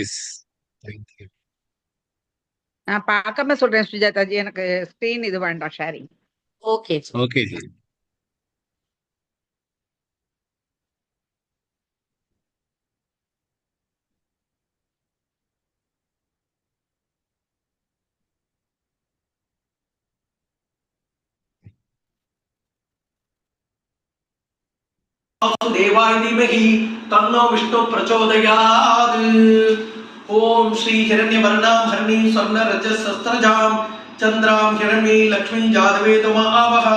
Nice. Thank you. நான் பார்க்காம சொல்றேன் சுஜாதாஜி, எனக்கு ஸ்கிரீன் இது வேண்டாம் ஷேரிங். Okay okay G. देवाय धीमहि तन्नो विष्णु प्रचोदयात्। ओम श्री हिरण्यवर्णां हरिणीं स्वर्णरजतस्रजां चन्द्रां हिरण्ये लक्ष्मी जातवेदो आवह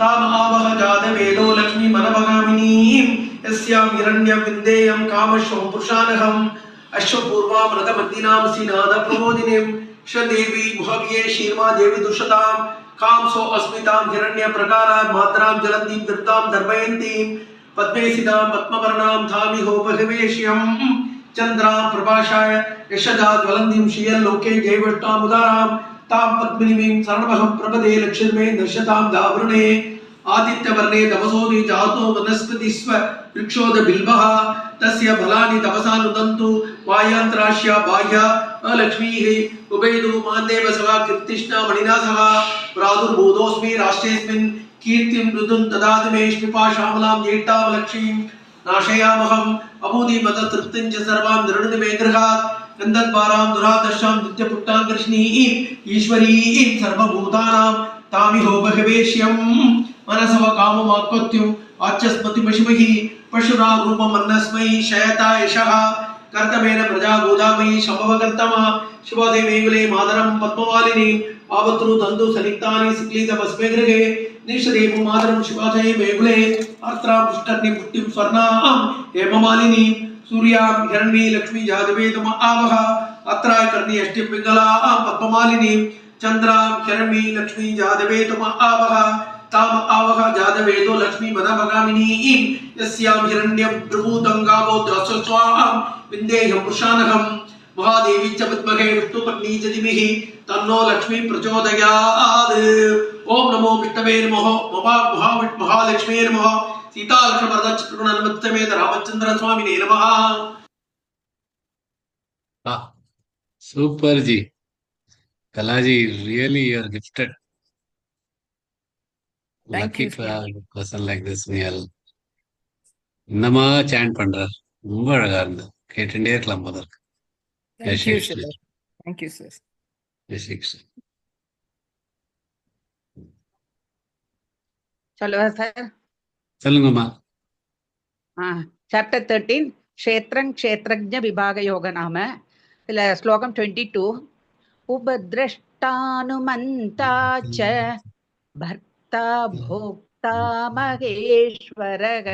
ताम आवह जातवेदो लक्ष्मी मनभगामिनीं यस्यां हिरण्यं विन्देयं कामशो पुरुषानहम् अश्वपूर्वां रथमद्दिनां सीनाद प्रमोदिनीं श्रदेवी भव्ये शीर्मा देवी दुषतां कामसो अस्मितां हिरण्य प्रकारा मात्रां जलन्तीं दृप्तां दर्पयन्तीं पद्मेसितां पद्मवर्णां धामिहोपहिवेश्यं चन्द्रां प्रभाषाय यशजाज्वलन्तीं श्रियल्लोके जैवष्टामुदारां तां पद्मिनीं शरणमहं प्रपदे लक्ष्मीर्मे दर्शतां दावृणे आदित्यवर्णे तपसोदि जातो वनस्पतिस्व वृक्षोद बिल्बः तस्य फलानि तपसा नुदन्तु वायान्तराश्या बाह्या अलक्ष्मीः उभयदु मान्देव सवा कीर्तिष्णा मणिना सह प्रादुर्भूतोऽस्मि राष्ट्रेऽस्मिन् कीर्तिं मृदुं ददातु मे श्मिपाशामलां ज्येष्ठावलक्ष्मीं नाशयामहम् अमूदिमततृप्तिं च सर्वां निर्णुति मे गृहात् गन्धद्वारां दुरादर्शां नित्यपुट्टां कृष्णीं ईश्वरीं सर्वभूतानां तामिहोपहिवेश्यं मनसव काममाक्वत्युं आच्यस्मतिमशिमहि पशुरारूपमन्नस्मै शयता यशः कर्तमेन प्रजा गोदामयी शम्भवकर्तमा शिवादे मेयुले मातरं पद्मवालिनी आवतृ तन्तु सलिक्तानि सिक्लीतमस्मे गृहे निशदेव मातरं शिवादे मेयुले आर्त्रां पुष्कर्णि पुष्टिं स्वर्णां हेममालिनी सूर्यां हिरण्ये लक्ष्मी जातवेदम आवह अत्राय कर्णि अष्टिं पिङ्गलां पद्ममालिनी चन्द्रां हिरण्ये लक्ष्मी जातवेदम आवह ताम आवह जातवेदो लक्ष्मी मनभगामिनीं यस्यां हिरण्यं प्रभूतं गावो द्रसस्वां विन्देयं पुरुषानहम् महादेवी च विद्महे विष्णुपत्नी च धीमहि तन्नो लक्ष्मी प्रचोदयात्। ओम नमो विष्णवे नमः महालक्ष्मी नमः सीता लक्ष्मण भरत शत्रुघ्न हनुमत समेत रामचंद्र स्वामिने नमः। Super ji. Kalaji, really you are gifted. Thank Lucky you, to have a person like this. இன்னமா சாண்ட் பண்றார். ரொம்ப அழகா இருந்தது. கேட்டுட்டே இருக்கலாம் போல இருக்கு. Thank you, sir. Thank you, sir. சொல்லுவா சார். சொல்லுங்கம்மா. சாப்டர் 13 க்ஷேத்ரங் க்ஷேத்ரஜ்ஞ விபாக யோக நாம. இதுல ஸ்லோகம் 22 உபத்ரஷ்டானுமந்தா ச பர்த்தா போக்தா மகேஸ்வரக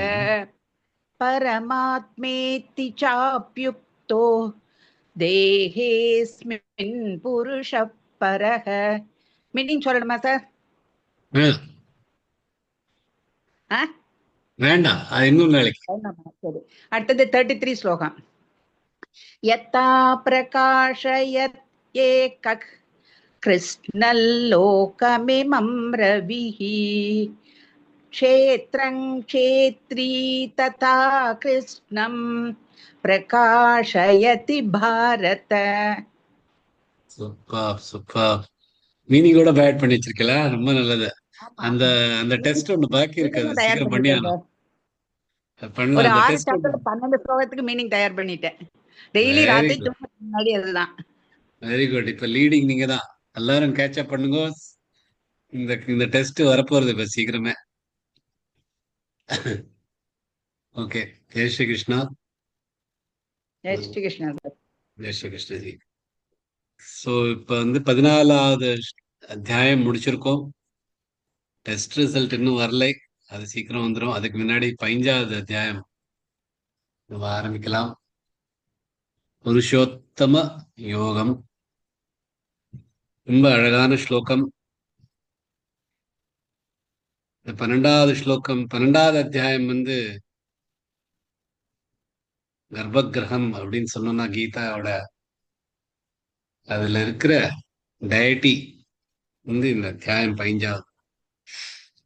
பரமாத்மேதி சாப்யுக்தோ தேஹேஸ்மின் புருஷ பரஹ. மீனிங் சொல்லணுமா சார்? வேண்டாம், அது இன்னும் நாளைக்கு. சரி, அடுத்தது 33 ஸ்லோகம். யதா பிரகாஷயத் ஏகக் கிருஷ்ணல்லோகமிமம் ரவிஹி க்ஷேத்ரங் க்ஷேத்ரீ ததா கிருஷ்ணம் பிரகாஷயதி பாரத. Super super. மீனிங்கோட பேட் பண்ணி வச்சிருக்கல, ரொம்ப நல்லது. அந்த அந்த டெஸ்ட் ஒன்னு பாக்கி இருக்கு, அது சீக்கிரம் பண்ணியானோம். ஒரு 6 சாப்டர் 12 ஸ்லோகத்துக்கு மீனிங் தயார் பண்ணிட்டேன். டெய்லி ராத்திரி தூங்க முன்னாடி அதுதான். Very good. இப்ப லீடிங் நீங்க தான். எல்லாரும் கேட்ச் அப் பண்ணுங்க. இந்த டெஸ்ட் வரப்போறது இப்ப சீக்கிரமே. ஓகே. ஜெய் ஸ்ரீ கிருஷ்ணா. ஜெய் ஸ்ரீ கிருஷ்ணா. ஜெய் ஸ்ரீ கிருஷ்ணஜி. ஸோ இப்போ 14வது அத்தியாயம் முடிச்சிருக்கோம். டெஸ்ட் ரிசல்ட் இன்னும் வரலை, அது சீக்கிரம் வந்துடும். அதுக்கு முன்னாடி 15வது அத்தியாயம் நம்ம ஆரம்பிக்கலாம். புருஷோத்தம யோகம். ரொம்ப அழகான ஸ்லோகம். 12வது ஸ்லோகம், 12வது அத்தியாயம் கர்ப்பகிரகம் அப்படின்னு சொன்னோம்னா கீதாவோட அதுல இருக்கிற டயட்டி இந்த அத்தியாயம் 15வது.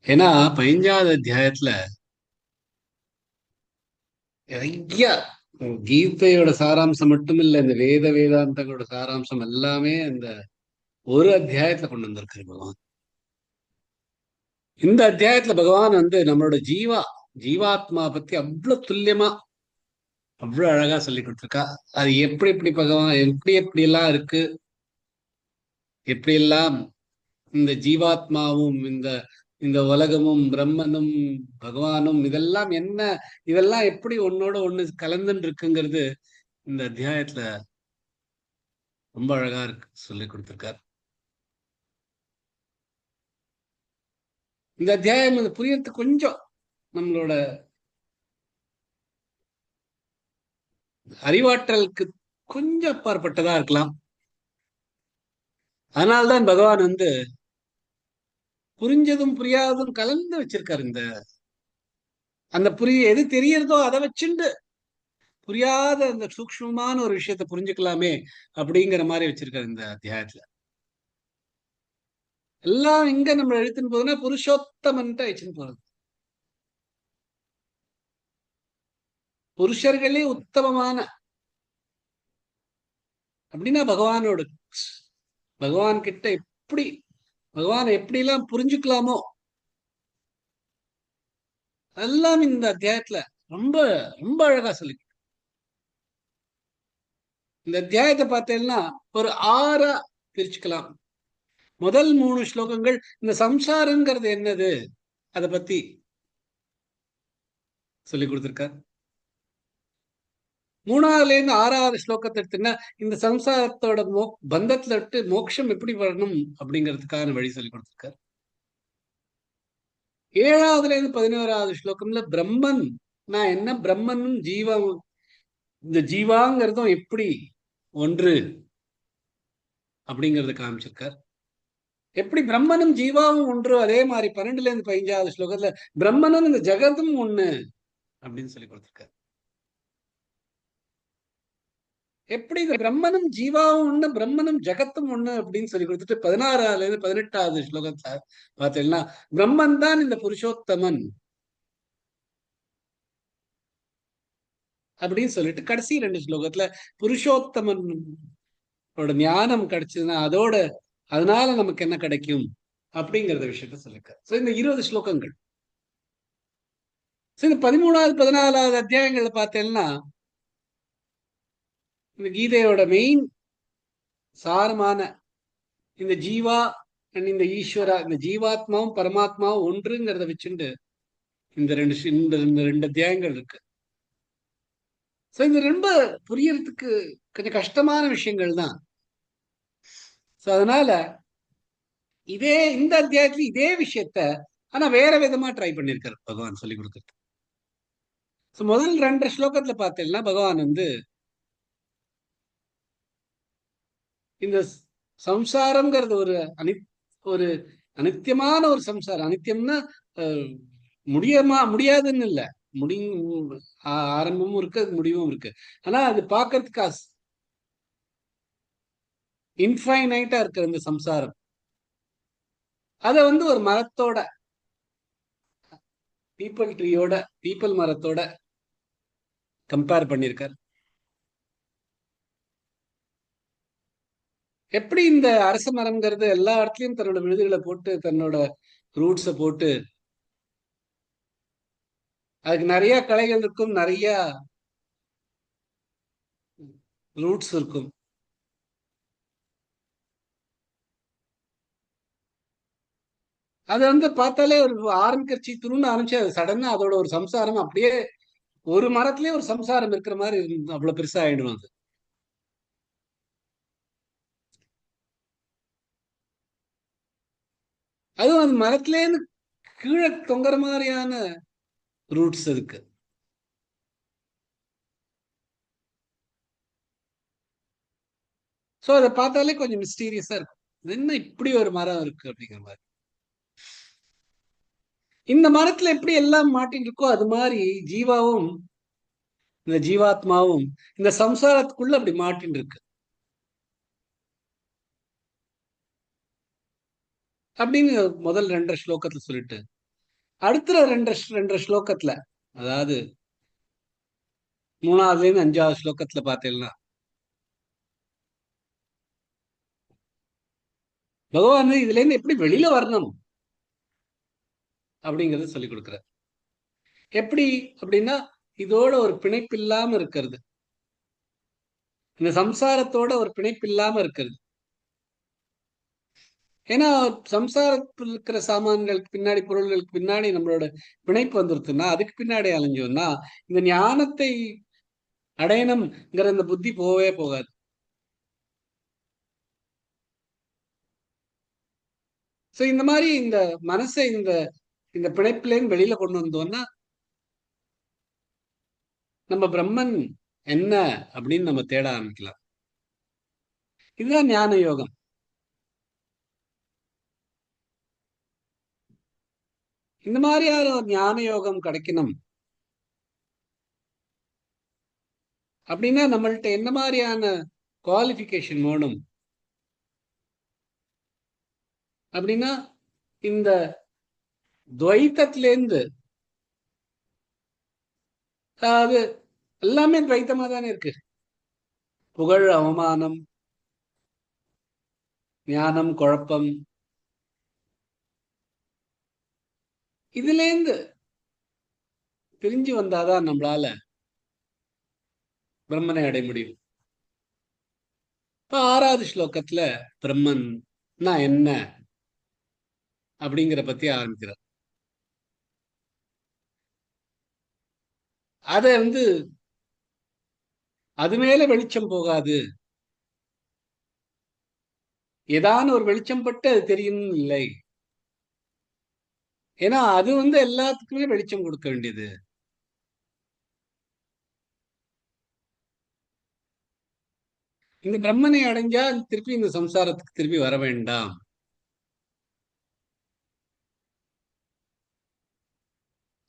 ஏன்னா 15வது அத்தியாயத்துல நிறைய கீதையோட சாராம்சம் மட்டும் இல்ல, இந்த வேதாந்தங்களோட சாராம்சம் எல்லாமே அந்த ஒரு அத்தியாயத்துல கொண்டு வந்திருக்காரு பகவான். இந்த அத்தியாயத்துல பகவான் நம்மளோட ஜீவாத்மா பத்தி அவ்வளவு துல்லியமா அவ்வளவு அழகா சொல்லி கொடுத்திருக்கா. அது எப்படி எப்படி பகவான் எப்படி எல்லாம் இருக்கு, எப்படி எல்லாம் இந்த ஜீவாத்மாவும் இந்த இந்த உலகமும் பிரம்மனும் பகவானும் இதெல்லாம் என்ன, இதெல்லாம் எப்படி ஒன்னோட ஒண்ணு கலந்துன்னு இருக்குங்கிறது இந்த அத்தியாயத்துல ரொம்ப அழகா இருக்கு சொல்லி கொடுத்திருக்காரு. இந்த அத்தியாயம் புரியறதுக்கு கொஞ்சம் நம்மளோட அறிவாற்றலுக்கு கொஞ்சம் அப்பாற்பட்டதா இருக்கலாம். அதனால்தான் பகவான் புரிஞ்சதும் புரியாததும் கலந்து வச்சிருக்காரு. அந்த எது தெரியறதோ அதை வச்சுண்டு புரியாத அந்த சூக்ஷ்மமான ஒரு விஷயத்த புரிஞ்சுக்கலாமே அப்படிங்கிற மாதிரி வச்சிருக்காரு இந்த அத்தியாயத்துல. எல்லாம் இங்க நம்ம எழுத்துன்னு போதுன்னா புருஷோத்தமன்ட்டு வச்சுன்னு போறது. புருஷர்களே உத்தமமான அப்படின்னா பகவான் கிட்ட பகவானை எப்படி எல்லாம் புரிஞ்சுக்கலாமோ அதெல்லாம் இந்த அத்தியாயத்துல ரொம்ப ரொம்ப அழகா சொல்லி. இந்த அத்தியாயத்தை பார்த்தேன்னா ஒரு 6 பிரிச்சுக்கலாம். முதல் 3 ஸ்லோகங்கள் இந்த சம்சாரங்கிறது என்னது அதை பத்தி சொல்லி கொடுத்திருக்கார். 3ஆவதுல இருந்து 6ஆவது ஸ்லோகத்தை எடுத்துன்னா இந்த சம்சாரத்தோட பந்தத்துல விட்டு மோட்சம் எப்படி வரணும் அப்படிங்கிறதுக்கான வழி சொல்லி கொடுத்திருக்கார். 7ஆவதுல இருந்து 11ஆவது ஸ்லோகம்ல பிரம்மன் நான் என்ன, பிரம்மனும் இந்த ஜீவாங்கிறதும் எப்படி ஒன்று அப்படிங்கறத காமிச்சிருக்கார். எப்படி பிரம்மனும் ஜீவாவும் ஒன்று, அதே மாதிரி 12ல இருந்து 15ஆவது ஸ்லோகத்துல பிரம்மனும் இந்த ஜெகத்தும் ஒண்ணு அப்படின்னு சொல்லி கொடுத்திருக்காரு. எப்படி இந்த பிரம்மனும் ஜீவாவும் ஒண்ணு, பிரம்மனும் ஜெகத்தும் ஒண்ணு அப்படின்னு சொல்லி கொடுத்துட்டு 16ஆவதுல இருந்து 18ஆவது ஸ்லோகத்தை பார்த்தீங்கன்னா பிரம்மன் தான் இந்த புருஷோத்தமன் அப்படின்னு சொல்லிட்டு கடைசி 2 ஸ்லோகத்துல புருஷோத்தமன் ஞானம் கிடைச்சதுன்னா அதனால நமக்கு என்ன கிடைக்கும் அப்படிங்கறத விஷயத்த சொல்லிருக்காரு. இந்த 20 ஸ்லோகங்கள். இந்த 13ஆவது 14ஆவது அத்தியாயங்கள்ல பார்த்தேன்னா இந்த கீதையோட மெயின் சாரமான இந்த ஜீவா இந்த ஈஸ்வரா, இந்த ஜீவாத்மாவும் பரமாத்மாவும் ஒன்றுங்கிறத வச்சுட்டு இந்த ரெண்டு அத்தியாயங்கள் இருக்கு. இது ரொம்ப புரியறதுக்கு கொஞ்சம் கஷ்டமான விஷயங்கள் தான். அதனால இந்த அத்தியாயத்துல இதே விஷயத்த ஆனா வேற விதமா ட்ரை பண்ணிருக்காரு பகவான் சொல்லி கொடுக்கறது. முதல் 2 ஸ்லோகத்துல பார்த்தீங்கன்னா பகவான் இந்த சம்சாரம்ங்கிறது ஒரு அனித்தியமான ஒரு சம்சாரம். அனித்தியம்னா முடியாதுன்னு இல்ல, ஆரம்பமும் இருக்கு முடிவும் இருக்கு. ஆனா அது பாக்குறதுக்கு இன்ஃபைனைட்டா இருக்கிற இந்த சம்சாரம் அத ஒரு மரத்தோட, பீப்பிள் மரத்தோட கம்பேர் பண்ணிருக்கார். எப்படி இந்த அரச மரம்ங்கிறது எல்லா இடத்துலயும் தன்னோட விழுதுகளை போட்டு தன்னோட ரூட்ஸ போட்டு அதுக்கு நிறைய களைகள் இருக்கும், நிறைய ரூட்ஸ் இருக்கும். அது பார்த்தாலே ஒரு ஆரம்பிச்சு துருன்னு ஆரம்பிச்சு அது சடனா அதோட ஒரு சம்சாரம் அப்படியே ஒரு மரத்திலேயே ஒரு சம்சாரம் இருக்கிற மாதிரி அவ்வளவு பெருசா ஆயிடும். அதுவும் அந்த மரத்திலேருந்து கீழே தொங்குற மாதிரியான ரூட்ஸ் இருக்கு. சோ அதை பார்த்தாலே கொஞ்சம் மிஸ்டீரியஸா இருக்கும், என்ன இப்படி ஒரு மரம் இருக்கு அப்படிங்கிற மாதிரி. இந்த மரத்துல எப்படி எல்லாம் மாட்டின்னு இருக்கோ அது மாதிரி ஜீவாவும் இந்த ஜீவாத்மாவும் இந்த சம்சாரத்துக்குள்ள அப்படி மாட்டின்னு இருக்கு அப்படின்னு முதல் 2 ஸ்லோகத்துல சொல்லிட்டு அடுத்த 2 ஸ்லோகத்துல, அதாவது 3ஆவதுல இருந்து 5ஆவது ஸ்லோகத்துல பார்த்தீங்கன்னா பகவான் இதுல இருந்து எப்படி வெளியில வரணும் அப்படிங்கறத சொல்லி கொடுக்குறார். எப்படி அப்படின்னா, இதோட ஒரு பிணைப்பு இல்லாம இருக்கிறது, இந்த சம்சாரத்தோட ஒரு பிணைப்பு இல்லாம இருக்கிறது. ஏன்னா சம்சாரத்தில் இருக்கிற சாமான்களுக்கு பின்னாடி, பொருள்களுக்கு பின்னாடி நம்மளோட பிணைப்பு வந்துருச்சுன்னா, அதுக்கு பின்னாடி அலைஞ்சோம்னா இந்த ஞானத்தை அடையணும்ங்கிற இந்த புத்தி போகவே போகாது. சோ இந்த மாதிரி இந்த மனசை இந்த இந்த பிணைப்பிலேருந்து வெளியில கொண்டு வந்தோம்னா நம்ம பிரம்மன் என்ன அப்படின்னு நம்ம தேட ஆரம்பிக்கலாம். இதுதான் ஞான யோகம். இந்த மாதிரியான ஒரு ஞான யோகம் கிடைக்கணும் அப்படின்னா நம்மள்ட்ட என்ன மாதிரியான குவாலிஃபிகேஷன் வேணும் அப்படின்னா, இந்த துவைத்தத்திலேருந்து, அதாவது எல்லாமே துவைத்தமா தானே இருக்கு. புகழ், அவமானம், ஞானம், குழப்பம், இதுலேருந்து பிரிஞ்சு வந்தாதான் நம்மளால பிரம்மனை அடைய முடியும். இப்ப 6வது ஸ்லோகத்துல பிரம்மன் என்ன அப்படிங்கிற பத்தி ஆரம்பிக்கிறார். அத அது மேல வெளிச்சம் போகாது, ஏதான ஒரு வெளிச்சம் பட்டு அது தெரியும் இல்லை. ஏன்னா அது எல்லாத்துக்குமே வெளிச்சம் கொடுக்க வேண்டியது. இந்த பிரம்மனை அடைஞ்சா திருப்பி இந்த சம்சாரத்துக்கு திருப்பி வர வேண்டாம்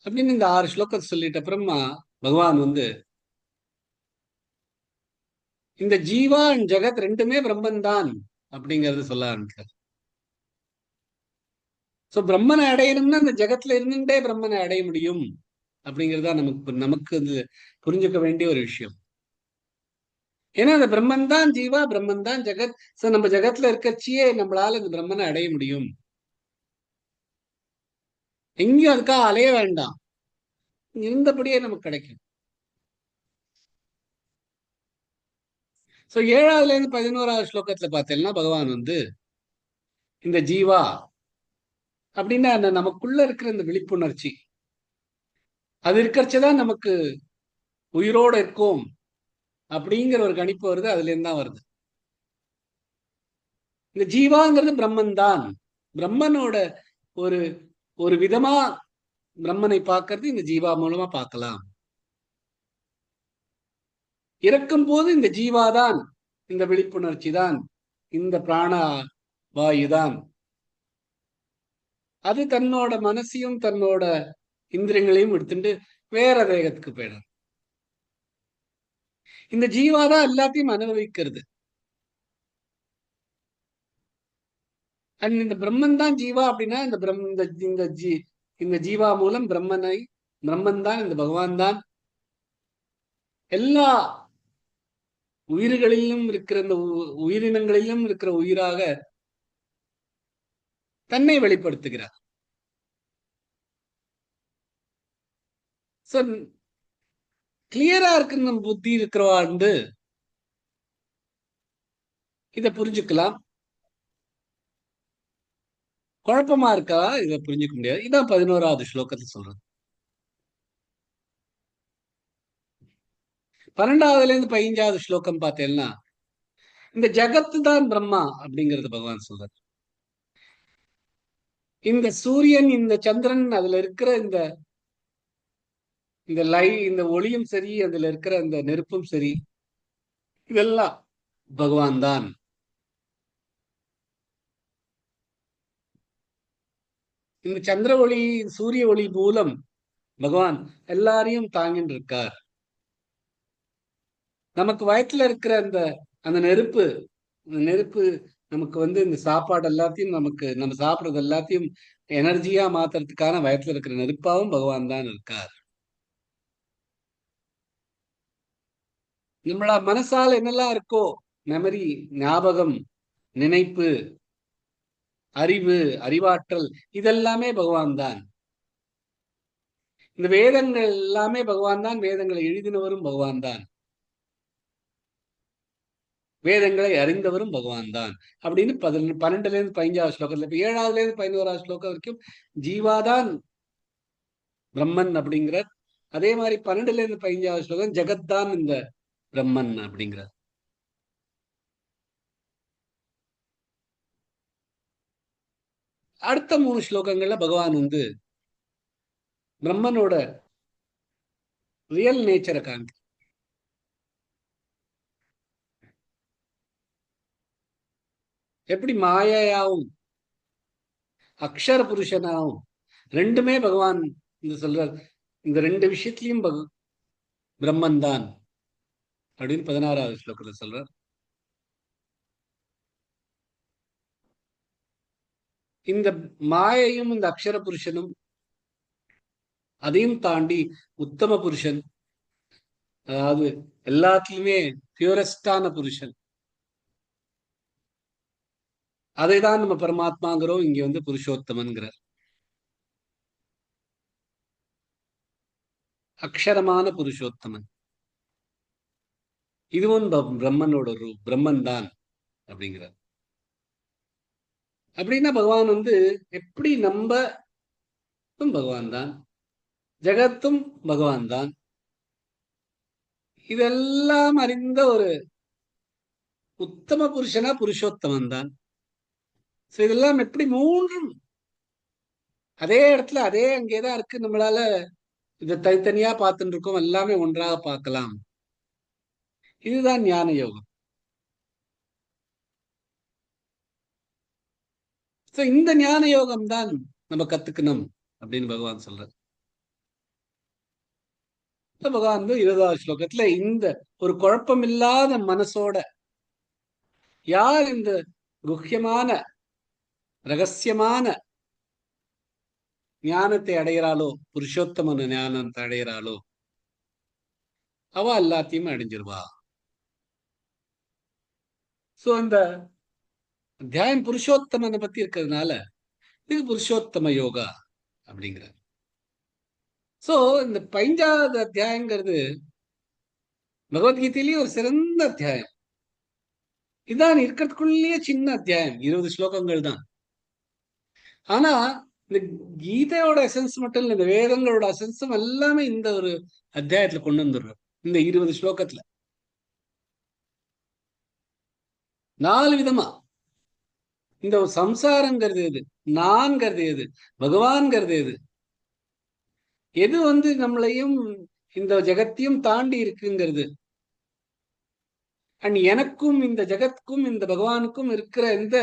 அப்படின்னு இந்த 6 ஸ்லோகத்தை சொல்லிட்ட அப்புறமா பகவான் இந்த ஜீவா ஜெகத் ரெண்டுமே பிரம்மன் தான் அப்படிங்கறது சொல்ல ஆரம்பிச்சார். சோ பிரம்மனை அடையணும்னா இந்த ஜெகத்துல இருந்துட்டே பிரம்மனை அடைய முடியும் அப்படிங்கறதா நமக்கு புரிஞ்சுக்க வேண்டிய ஒரு விஷயம். ஏன்னா அந்த பிரம்மன் தான் ஜீவா, பிரம்மன் தான் ஜெகத். சோ நம்ம ஜெகத்துல இருக்கச்சியே நம்மளால இந்த பிரம்மனை அடைய முடியும். எங்கேயும் அதுக்காக அலைய வேண்டாம், இருந்தபடியே நமக்கு கிடைக்கும். சோ 7ஆவதுல இருந்து 11ஆவது ஸ்லோகத்துல பார்த்தீங்கன்னா பகவான் இந்த ஜீவா அப்படின்னா நமக்குள்ள இருக்கிற இந்த விழிப்புணர்ச்சி, அது இருக்கிறச்சுதான் நமக்கு உயிரோட இருக்கும் அப்படிங்கிற ஒரு கணிப்பு வருது. அதுல இருந்து தான் வருது. இந்த ஜீவாங்கிறது பிரம்மன் தான். பிரம்மனோட ஒரு ஒரு விதமா பிரம்மனை பார்க்கறது இந்த ஜீவா மூலமா பார்க்கலாம். இறக்கும் போது இந்த ஜீவாதான், இந்த விழிப்புணர்ச்சி தான், இந்த பிராண வாயுதான், அது தன்னோட மனசையும் தன்னோட இந்திரியங்களையும் எடுத்துட்டு வேற தேகத்துக்கு போயிடும். இந்த ஜீவாதான் எல்லாத்தையும் அனுபவிக்கிறது. இந்த பிரம்மன் தான் ஜீவா அப்படின்னா இந்த ஜீவா மூலம் பிரம்மன் தான், இந்த பகவான் தான் எல்லா உயிர்களிலும் இருக்கிற இந்த உயிரினங்களிலும் இருக்கிற உயிராக தன்னை வெளிப்படுத்துகிறார். கிளியரா இருக்கு நம்ம புத்தி இருக்கிறவா இதை புரிஞ்சுக்கலாம். குழப்பமா இருக்கா இதை புரிஞ்சுக்க முடியாது. இதான் 11ஆவது ஸ்லோகத்தில் சொல்றது. 12ஆவதுல இருந்து 15ஆவது ஸ்லோகம் பார்த்தேன்னா இந்த ஜகத்து தான் பிரம்மா அப்படிங்கறது பகவான் சொல்றார். இந்த சூரியன், இந்த சந்திரன், அதுல இருக்கிற இந்த இந்த ஒளியும் சரி, அதுல இருக்கிற இந்த நெருப்பும் சரி, இதெல்லாம் பகவான் தான். இந்த சந்திர ஒளி, சூரிய ஒளி மூலம் பகவான் எல்லாரையும் தாங்கிட்டு இருக்கார். நமக்கு வயத்துல இருக்கிற அந்த நெருப்பு நமக்கு இந்த சாப்பாடு எல்லாத்தையும் நம்ம சாப்பிடுறது எல்லாத்தையும் எனர்ஜியா மாத்துறதுக்கான வயத்துல இருக்கிற நெருப்பாவும் பகவான் தான் இருக்கார். நம்மள மனசால என்னெல்லாம் இருக்கோ, மெமரி, ஞாபகம், நினைப்பு, அறிவு, அறிவாற்றல், இதெல்லாமே பகவான் தான். இந்த வேதங்கள் எல்லாமே பகவான் தான். வேதங்களை எழுதினவரும் பகவான் தான். வேதங்களை அறிந்தவரும் பகவான் தான் அப்படின்னு 12ல இருந்து 15வது ஸ்லோகத்துல, இப்ப 7வதுல இருந்து 11வது ஸ்லோகம் வரைக்கும் ஜீவாதான் பிரம்மன் அப்படிங்கிறார். அதே மாதிரி 12ல இருந்து 15வது ஸ்லோகம் ஜெகத்தான் இந்த பிரம்மன் அப்படிங்கிறார். அடுத்த 3 ஸ்லோகங்கள்ல பகவான் வந்து பிரம்மனோட ரியல் நேச்சரை காண்க. எப்படி மாயையாவும் அக்ஷர புருஷனாவும் ரெண்டுமே பகவான் இந்த சொல்றார். இந்த 2 விஷயத்திலையும் பிரம்மன் தான் அப்படின்னு 16வது ஸ்லோகத்துல சொல்றார். இந்த மாயையும் இந்த அக்ஷர புருஷனும் அதையும் தாண்டி உத்தம புருஷன், அதாவது எல்லாத்துலயுமே பியூரஸ்டான புருஷன், அதைதான் நம்ம பரமாத்மாங்கிறோம். இங்க வந்து புருஷோத்தமன்கிறார். அக்ஷரமான புருஷோத்தமன், இதுவும் பிரம்மனோட பிரம்மன் தான் அப்படிங்கிறார். அப்படின்னா பகவான் வந்து எப்படி நம்ம பகவான் தான், ஜெகத்தும் பகவான் தான், இதெல்லாம் அறிந்த ஒரு உத்தம புருஷனா புருஷோத்தமன் தான். இதெல்லாம் எப்படி மூன்றும் அதே இடத்துல அதே அங்கேதான் இருக்கு. நம்மளால இதை தனித்தனியா பார்த்துட்டு இருக்கோம், எல்லாமே ஒன்றாக பார்க்கலாம். இதுதான் ஞான யோகம். இந்த ஞான யோகம் தான் நம்ம கத்துக்கணும் அப்படின்னு பகவான் சொல்றார். பகவான் வந்து 20வது ஸ்லோகத்துல இந்த ஒரு குழப்பம் இல்லாத மனசோட யார் இந்த குஹ்யமான ரகசியமான ஞானத்தை அடைகிறாளோ, புருஷோத்தமன ஞானத்தை அடைகிறாளோ, அவ எல்லாத்தையும் அடைஞ்சிருவா. சோ இந்த அத்தியாயம் புருஷோத்தமனை பத்தி இருக்கிறதுனால இது புருஷோத்தம யோகா அப்படிங்கிற. சோ இந்த 15வது அத்தியாயங்கிறது பகவத்கீதையிலேயே ஒரு சிறந்த அத்தியாயம். இதான் இருக்கிறதுக்குள்ளேயே சின்ன அத்தியாயம், 20 ஸ்லோகங்கள் தான். ஆனா இந்த கீதையோட எசன்ஸ் மட்டும் இல்லை, இந்த வேதங்களோட எசன்ஸும் எல்லாமே இந்த ஒரு அத்தியாயத்துல கொண்டு வந்துடுறோம். இந்த 20 ஸ்லோகத்துல 4 விதமா இந்த சம்சாரங்கிறது எது, நான்கிறது எது, பகவான்கிறது எது, எது வந்து நம்மளையும் இந்த ஜெகத்தையும் தாண்டி இருக்குங்கிறது, அண்ட் எனக்கும் இந்த ஜெகத்துக்கும் இந்த பகவானுக்கும் இருக்கிற இந்த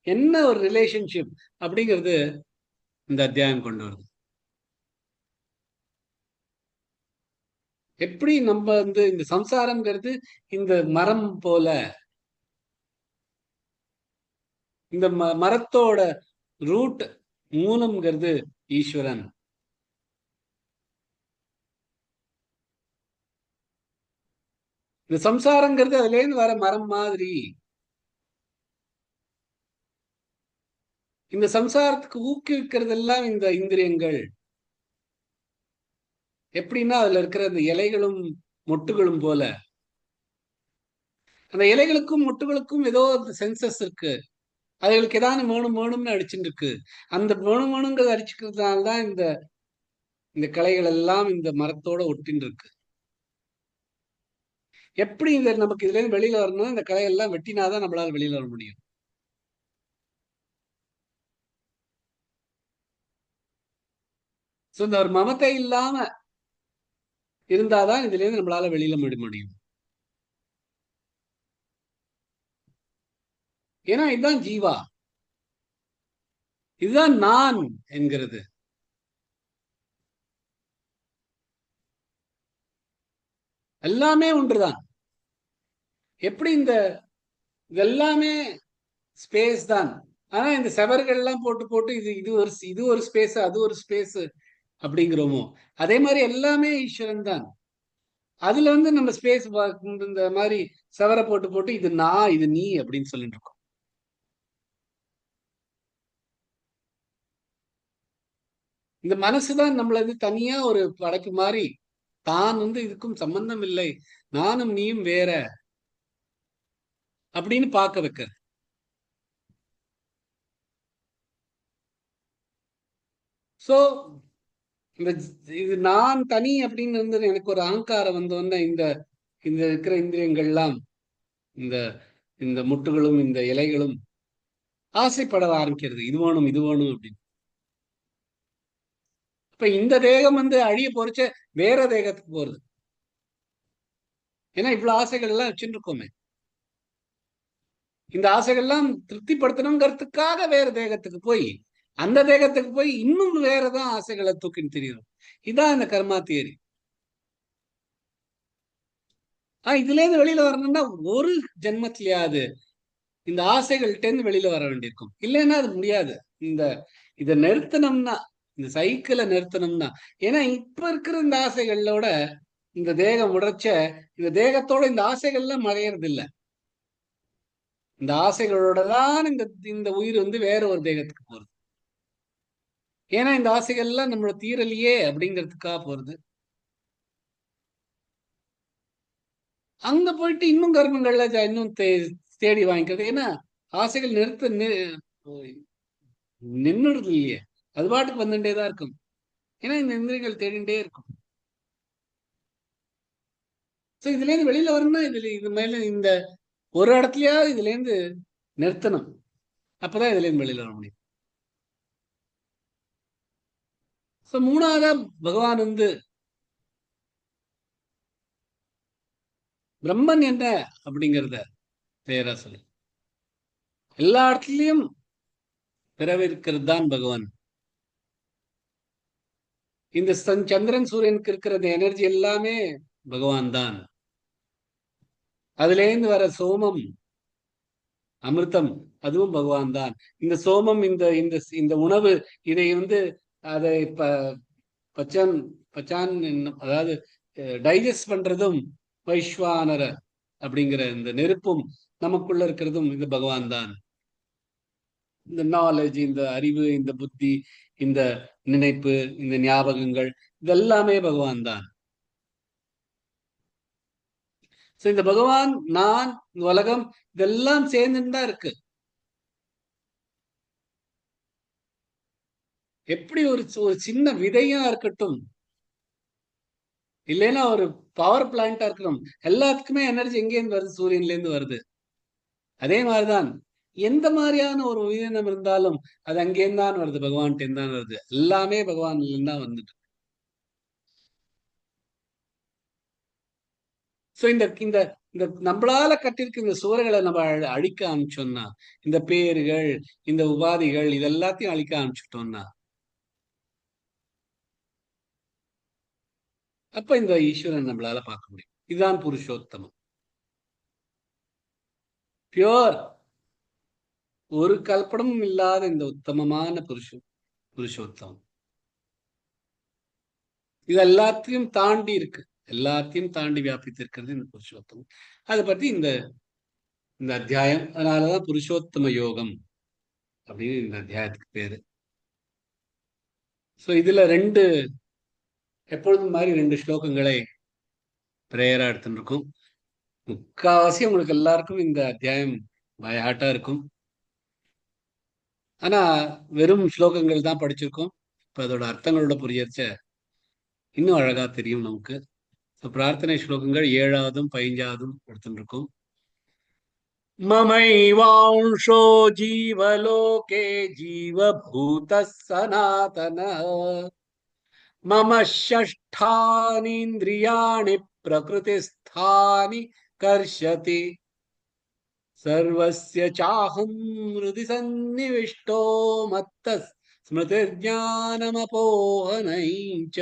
என்ன ஒரு ரிலேஷன்ஷிப் அப்படிங்கிறது இந்த அத்தியாயம் கொண்டு வருது. எப்படி நம்ம வந்து இந்த சம்சாரம்ங்கிறது இந்த மரம் போல, இந்த மரத்தோட ரூட் மூலம்ங்கிறது ஈஸ்வரன். இந்த சம்சாரங்கிறது அதுல இருந்து வர மரம் மாதிரி. இந்த சம்சாரத்துக்கு ஊக்குவிக்கிறதெல்லாம் இந்த இந்திரியங்கள். எப்படின்னா அதுல இருக்கிற அந்த இலைகளும் மொட்டுகளும் போல, அந்த இலைகளுக்கும் மொட்டுகளுக்கும் ஏதோ சென்சஸ் இருக்கு. அதுகளுக்கு ஏதாவது வேணும்னு அடிச்சுட்டு இருக்கு. அந்த வேணுங்கிறத அடிச்சுக்கிறதுனால்தான் இந்த இந்த கலைகள் எல்லாம் இந்த மரத்தோட ஒட்டின்னு இருக்கு. எப்படி இந்த நமக்கு இதுல இருந்து வெளியில வரணும், இந்த கலையெல்லாம் வெட்டினாதான் நம்மளால வெளியில வர முடியும். இந்த ஒரு மமத்தை இல்லாம இருந்தாதான் இதுல இருந்து நம்மளால வெளியில முடியும். ஏன்னா இதுதான் ஜீவா, இதுதான் நான் என்கிறது. எல்லாமே ஒன்றுதான். எப்படி இந்த இதெல்லாமே ஸ்பேஸ் தான். ஆனா இந்த செவர்கள் எல்லாம் போட்டு இது ஒரு ஸ்பேஸ், அது ஒரு ஸ்பேஸ் அப்படிங்கிறோமோ, அதே மாதிரி எல்லாமே ஈஸ்வரன் தான். அதுல வந்து நம்ம ஸ்பேஸ் இந்த மாதிரி செவரை போட்டு போட்டு இது நான் இது நீ அப்படின்னு சொல்லிட்டு இருக்கோம். இந்த மனசுதான் நம்மள வந்து தனியா ஒரு படைப்பு மாதிரி தான் வந்து இதுக்கும் சம்பந்தம் இல்லை, நானும் நீயும் வேற அப்படின்னு பார்க்க வைக்க. சோ இந்த இது நான் தனி அப்படின்னு இருந்தது எனக்கு ஒரு அகங்காரம் வந்தோடனே இந்த இந்த இருக்கிற இந்திரியங்கள்லாம், இந்த இந்த முட்டுகளும் இந்த இலைகளும் ஆசைப்பட ஆரம்பிக்கிறது, இது வேணும் இது வேணும் அப்படின்னு. இப்ப இந்த தேகம் வந்து அழிய போறச்ச வேற தேகத்துக்கு போறது. ஏன்னா இவ்வளவு ஆசைகள் எல்லாம் வச்சுட்டு இருக்கோமே, இந்த ஆசைகள்லாம் திருப்திப்படுத்தணுங்கிறதுக்காக வேற தேகத்துக்கு போய் அந்த தேகத்துக்கு போய் இன்னும் வேறதான் ஆசைகளை தூக்கின்னு தெரியும். இதான் இந்த கர்மா தியரி. இதுல இருந்து வெளியில வரணும்னா ஒரு ஜென்மத்திலேயாவது இந்த ஆசைகள்கிட்ட இருந்து வெளியில வர வேண்டியிருக்கும். இல்லைன்னா அது முடியாது. இந்த இதை நிறுத்தணும்னா, இந்த சைக்கிளை நிறுத்தணும்னா, ஏன்னா இப்ப இருக்கிற இந்த ஆசைகளோட இந்த தேகம் உடைச்ச இந்த தேகத்தோட இந்த ஆசைகள்லாம் மறையறது இல்லை. இந்த ஆசைகளோட தான் இந்த இந்த உயிர் வந்து வேற ஒரு தேகத்துக்கு போறது. ஏன்னா இந்த ஆசைகள்லாம் நம்மளோட தீரலையே அப்படிங்கிறதுக்காக போறது. அங்க போயிட்டு இன்னும் கர்மங்கள்ல இன்னும் தேடி வாங்கிக்கிறது. ஏன்னா ஆசைகள் நின்னுடுது இல்லையே, அது பாட்டுக்கு வந்துட்டேதான் இருக்கும். ஏன்னா இந்த இந்திரியங்கள் தேடிண்டே இருக்கும். சோ இதுல இருந்து வெளியில வரணும்னா இது மேல இந்த ஒரு இடத்துலயாவது இதுல இருந்து நிறுத்தணும். அப்பதான் இதுல இருந்து வெளியில வர முடியும். சோ மூணாவதா பகவான் வந்து பிரம்மன் என்ன அப்படிங்கிறத பேரா சொல்லு. எல்லா இடத்துலயும் பிறவிருக்கிறது தான் பகவான். இந்த சந்திரன் சூரியனுக்கு இருக்கிற எனர்ஜி எல்லாமே பகவான் தான். அதுல இருந்து வர சோமம் அமிர்தம் அதுவும் பகவான் தான். இந்த சோமம் இந்த இந்த இந்த உணவு இதை வந்து அதை பச்சான் பச்சான் அதாவது டைஜஸ்ட் பண்றதும் வைஸ்வானர அப்படிங்கிற இந்த நெருப்பும் நமக்குள்ள இருக்கிறதும் இந்த பகவான் தான். இந்த நாலேஜ், இந்த அறிவு, இந்த புத்தி, இந்த நினைப்பு, இந்த ஞாபகங்கள் இதெல்லாமே பகவான் தான். இந்த பகவான், நான், உலகம் இதெல்லாம் சேர்ந்துதான் இருக்கு. எப்படி ஒரு ஒரு சின்ன விதையா இருக்கட்டும், இல்லைன்னா ஒரு பவர் பிளான்டா இருக்கணும், எல்லாத்துக்குமே எனர்ஜி எங்கேருந்து வருது? சூரியன்ல இருந்து வருது. அதே மாதிரிதான் எந்த மாதிரியான ஒரு உயிரினம் இருந்தாலும் அது அங்கேருந்து தான் வருது, பகவான்கிட்ட தான் வருது. எல்லாமே பகவான்ல இருந்து தான் வந்துட்டு. சோ இந்த இந்த இந்த நம்மளால கட்டிருக்க இந்த சுவர்களை நம்ம அழிக்க ஆரம்பிச்சோம்னா, இந்த பேர்கள், இந்த உபாதிகள் இது எல்லாத்தையும் அழிக்க ஆரம்பிச்சுட்டோம்னா, அப்ப இந்த ஈஸ்வரன் நம்மளால பார்க்க முடியும். இதுதான் புருஷோத்தமம். பியோர், ஒரு கல்பனமும் இல்லாத இந்த உத்தமமான புருஷோத்தமம் இது எல்லாத்தையும் தாண்டி இருக்கு. எல்லாத்தையும் தாண்டி வியாபித்திருக்கிறது இந்த புருஷோத்தமம். அதை பத்தி இந்த இந்த அத்தியாயம். அதனாலதான் புருஷோத்தம யோகம் அப்படின்னு இந்த அத்தியாயத்துக்கு பேரு. சோ இதுல எப்பொழுதும் மாதிரி 2 ஸ்லோகங்களை பிரேயரா எடுத்துட்டு இருக்கும். முக்காவாசி உங்களுக்கு எல்லாருக்கும் இந்த அத்தியாயம் பயஹாட்டா இருக்கும். ஆனா வெறும் ஸ்லோகங்கள் தான் படிச்சிருக்கோம். இப்ப அதோட அர்த்தங்களோட புரியச்ச இன்னும் அழகா தெரியும் நமக்கு. பிரார்த்தனை ஸ்லோகங்கள் 7வதும் 15வதும் எடுத்துட்டு இருக்கும். மமைவாंशो जीवलोके जीवभूतः सनातनः मम षष्ठानीन्द्रियाणि प्रकृतिस्थानि कर्षति सर्वस्य चाहं हृदि सन्निविष्टो मत्तः स्मृतिर्ज्ञानमपोहनञ्च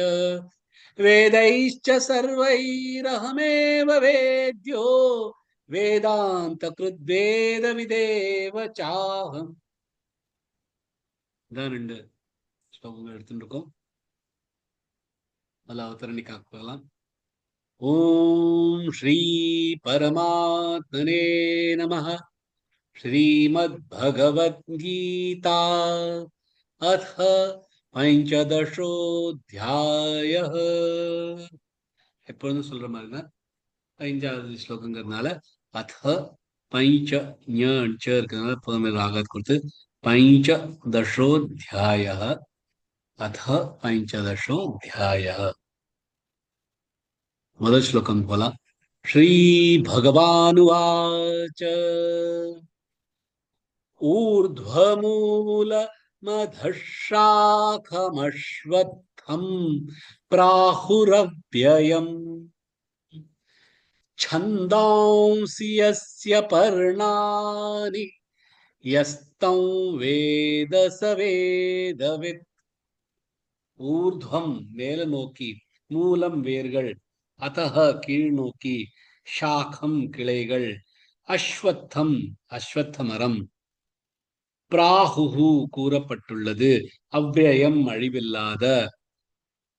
वेदैश्च सर्वैरहमेव वेद्यो வேதாந்த கிருத்வேத விதேவ சாகம். இதான் 2 ஸ்லோகங்கள் எடுத்துட்டு இருக்கோம். அதில் அவத்தரணிக்காக்கலாம். ஓம் ஸ்ரீ பரமாத்மனே நமः. श्रीमद्भगवद्गीता अथ पंचदशोऽध्यायः. எப்பொழுதும் சொல்ற மாதிரி தான் 5வது ஸ்லோகங்கிறதுனால அத பஞ்ச இருக்கிறதுனால புதமையில் ஆகாது கொடுத்து பஞ்சதசோऽध्याय அத பஞ்சதசோऽध्याय. முதல் ஸ்லோகம் போலாம். ஸ்ரீ பகவானுவாச்ச ऊर्ध्वमूलमधशाखमश्वत्थम् प्राहुरव्ययम् छन्दांसि यस्य पर्णानि यस्तं वेद स वेदवित्. ஊர்துவம் மேல நோக்கி, மூலம் வேர்கள், அதஹ கீழ் நோக்கி, சாகம் கிளைகள், அஸ்வத்தம் அஸ்வத்த மரம், பிராஹுஹு கூறப்பட்டுள்ளது, அவ்யயம் அழிவில்லாத,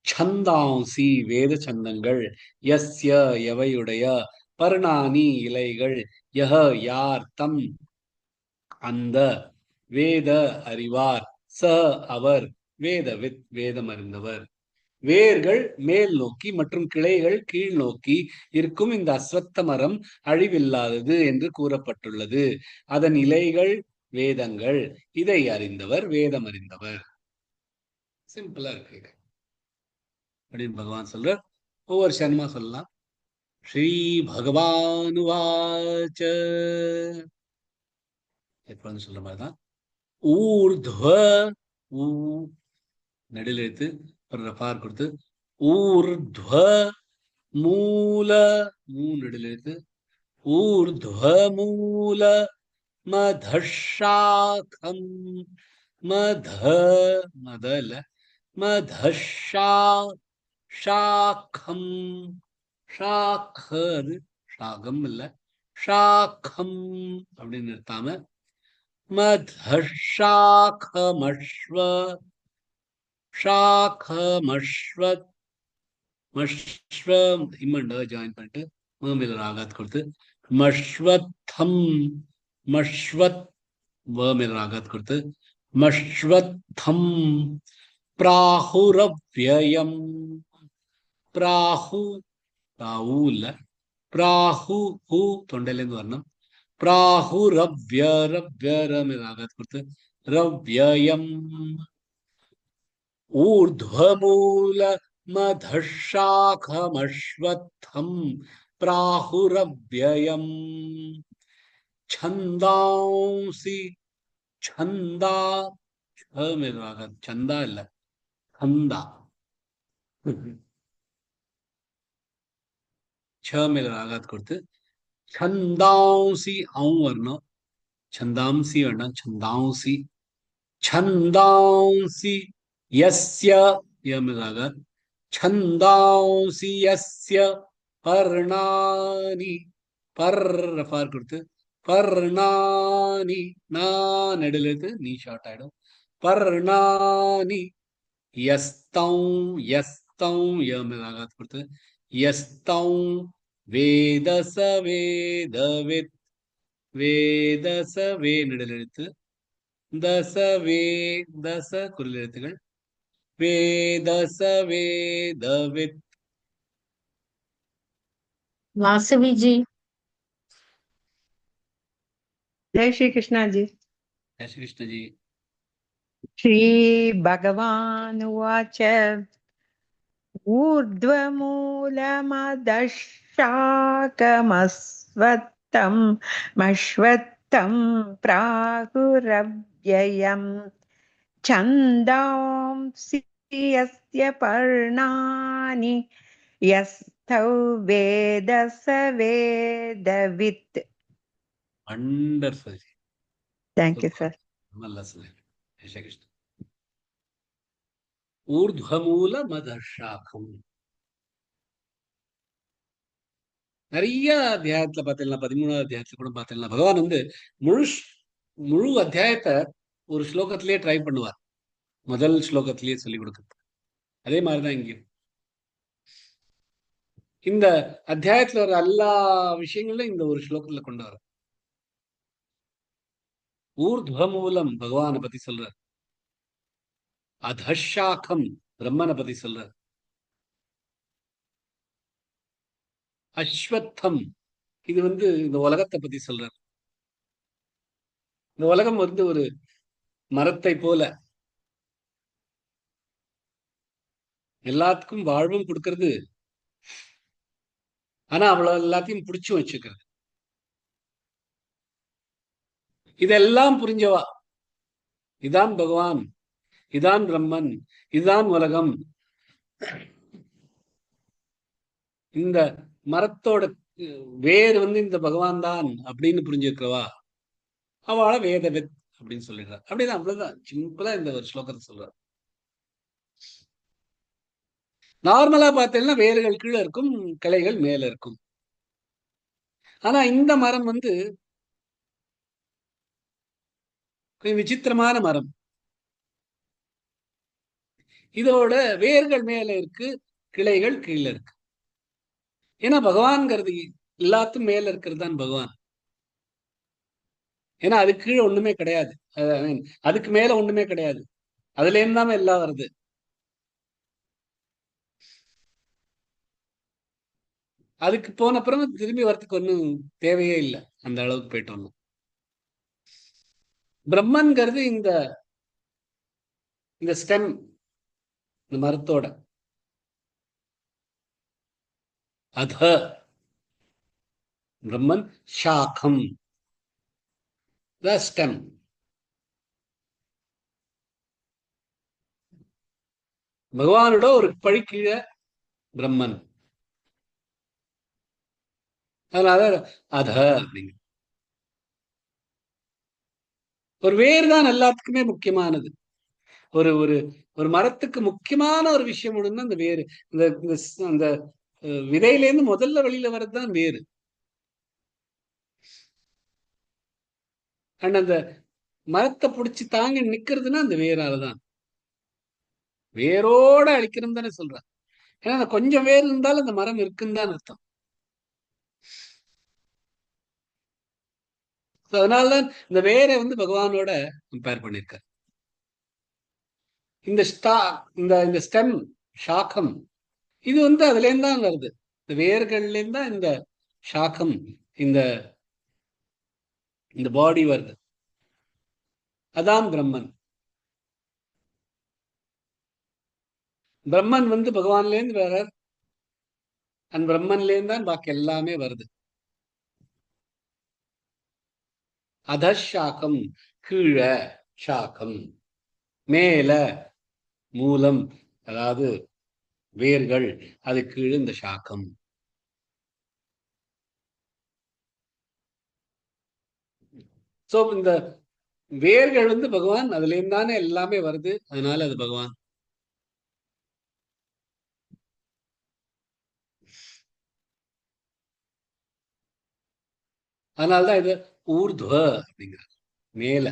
சந்தாம்சி வேத சந்தங்கள், யஸ்ய எவையுடைய, பர்ணானி இலைகள், யஹ யார், தம் அந்த, வேத அறிவார், ச அவர், வேதவித் வேதம் அறிந்தவர். வேர்கள் மேல் நோக்கி மற்றும் கிளைகள் கீழ் நோக்கி இருக்கும் இந்த அஸ்வத்த மரம் அழிவில்லாதது என்று கூறப்பட்டுள்ளது. அதன் இலைகள் வேதங்கள், இதை அறிந்தவர் வேதம் அறிந்தவர். சிம்பிளா இருக்கு அப்படின்னு பகவான் சொல்றார். ஒவ்வொரு சனமா சொல்லலாம். ஸ்ரீ பகவானுவாச்ச, எப்பொழுது சொல்ற மாதிரிதான். ஊர்த்வ நெடிலெழுத்து ரஃபார் கொடுத்து, ஊர்த்வ மூல நெடிலெழுத்து, ஊர்த்வ மூல மதஷாகம், மத இல்ல, மதஷாகம், ஷாகம் இல்ல, ஷாகம் அப்படின்னு நிறுத்தாம மதஷாகமஸ்வ, ஷாகமஸ்வத், மஸ்வம் இம்மண்ட ஜாயின் பண்ணிட்டு மேல ராகாத் கொடுத்து, மஸ்வத்தம், மஸ்வத் மேல ராகாத் கொடுத்து, மஸ்வத்தம், பிராஹுரவ்யயம், பிராஹு ராவு இல்ல, பிராஹு ஹூ தொண்டையிலேருந்து வரணும், பிராஹுரவ்ய மேல ராகாத் கொடுத்து, ரவ்யயம், ஊர்த்வமூல மதஷாகமஸ்வத்தம் பிராஹுரவ்யயம், छंदांसी छंदा, चंदा இல்ல, छंदा மேல ராகாத் கொடுத்து, छंदांसी வரணும், छंदांसी வேண்டாம், छंदांसी, छंदांसी यस्य மேல ராகாத், छंदांसी यस्य पर्णानि, பர் ரஃபார் கொடுத்து, பர்ணானி, நான் நெடுலெழுத்து நீ ஷார்ட் ஆயிடும், பர்ணானி, யஸ்தம் மேலாகாத் கொடுத்து, யஸ்தம் வேதச வேதவித், வேதச வே நெடுலெழுத்து, தச குரல் எழுத்துகள், வேதச வேதவித். वासवी जी, जय श्री कृष्णा जी. जय श्री कृष्ण जी. श्री भगवान उवाच ऊर्ध्वमूलमदशाकमस्वत्थं मश्वत्थं प्राहुरव्ययम् छन्दांसि यस्य पर्णानि यस्थौ वेद स वेदवित्. Wonderful. Thank you, sir. जय श्री कृष्ण. ஊர்த்வமூல மதஷாகம். நிறைய அத்தியாயத்துல பாத்தீங்கன்னா, 13வது அத்தியாயத்துல கூட பாத்தீங்கன்னா, பகவான் முழு அத்தியாயத்தை ஒரு ஸ்லோகத்திலேயே ட்ரை பண்ணுவார், முதல் ஸ்லோகத்திலேயே சொல்லி கொடுக்குறது. அதே மாதிரிதான் இங்கேயும் இந்த அத்தியாயத்துல வர எல்லா விஷயங்களும் இந்த ஒரு ஸ்லோகத்துல கொண்டு வர. ஊர்துவமூலம் பகவானை பத்தி சொல்றார், அதஷாக்கம் பிரம்மனை பத்தி சொல்றார், அஸ்வத்தம் இது இந்த உலகத்தை பத்தி சொல்றார். இந்த உலகம் ஒரு மரத்தை போல எல்லாத்துக்கும் வாழ்வும் கொடுக்கறது, ஆனா அவ்வளவு எல்லாத்தையும் புடிச்சு வச்சுக்கிறது. இதெல்லாம் புரிஞ்சவா இதான் பகவான், இதான் பிரம்மன், இதுதான் உலகம், இந்த மரத்தோட வேர் இந்த பகவான் தான் அப்படின்னு புரிஞ்சுக்கிறவா அவளை வேதவித் அப்படின்னு சொல்லிடுறார். அப்படிதான், அவ்வளவுதான் சிம்பிளா இந்த ஒரு ஸ்லோகத்தை சொல்றார். நார்மலா பார்த்தீங்கன்னா வேர்கள் கீழே இருக்கும், கிளைகள் மேல இருக்கும். ஆனா இந்த மரம் கொஞ்சம் விசித்திரமான மரம். இதோட வேர்கள் மேல இருக்கு, கிளைகள் கீழே இருக்கு. ஏன்னா பகவான்ங்கிறது எல்லாத்துக்கும் மேல இருக்கிறது தான் பகவான். ஏன்னா அதுக்கு கீழே ஒண்ணுமே கிடையாது, அதுக்கு மேல ஒண்ணுமே கிடையாது, அதுல இருந்தாம எல்லாம் வருது. அதுக்கு போன அப்புறம் திரும்பி வரத்துக்கு ஒன்றும் தேவையே இல்லை, அந்த அளவுக்கு போயிட்டோம். பிரம்மன்கிறது இந்த ஸ்டெம், இந்த மரத்தோட அத பிரம்மன், சாக்கம் ஸ்டெம். பகவானோட ஒரு படி கீழே பிரம்மன், அதனால அத அப்படிங்க. ஒரு வேர் தான் எல்லாத்துக்குமே முக்கியமானது. ஒரு ஒரு ஒரு மரத்துக்கு முக்கியமான ஒரு விஷயம் ஒண்ணுன்னா அந்த வேறு. அந்த விதையிலேருந்து முதல்ல வெளியில வர்றதுதான் வேறு. அந்த மரத்தை பிடிச்சி தாங்கி நிக்கிறதுன்னா அந்த வேறாலதான். வேரோட அழிக்கணும் தானே சொல்றான். ஏன்னா கொஞ்சம் வேர் இருந்தாலும் அந்த மரம் இருக்குன்னு தான் அர்த்தம். அதனாலதான் இந்த வேரை பகவானோட கம்பேர் பண்ணிருக்கார். இந்த இந்த ஸ்டெம், சாக்கம் இது அதுல இருந்து தான் வருது. இந்த வேர்கள்ல இருந்து தான் இந்த சாக்கம், இந்த பாடி வருது. அதான் பிரம்மன். பிரம்மன் பகவான்ல இருந்து வேற, அந்த பிரம்மன்ல இருந்து தான் பாக்கி எல்லாமே வருது. அதஷாக்கம் கீழ, சாக்கம் மேல, மூலம் அதாவது வேர்கள், அது கீழே இந்த சாக்கம். சோ இந்த வேர்கள் பகவான், அதுல இருந்தானே எல்லாமே வருது, அதனால அது பகவான். அதனால்தான் இது ஊர்துவ அப்படிங்கிறது, மேல.